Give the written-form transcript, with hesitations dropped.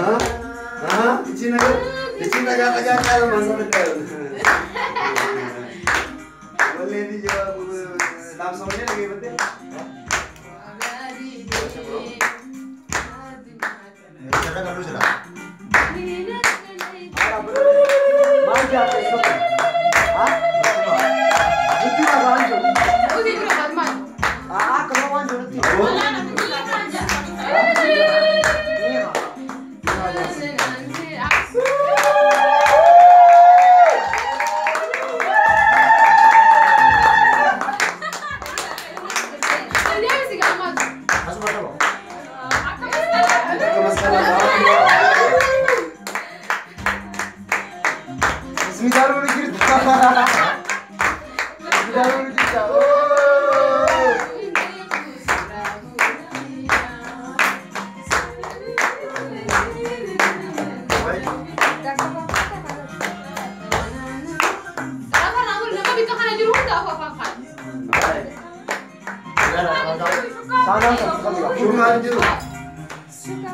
Di sini aja kalau masalah kan. Boleh dijawab langsungnya lagi betul. Siapa kan dulu sudah? Manja besok. Hah? Itu apa anjir? Kalau manja nanti. Suka.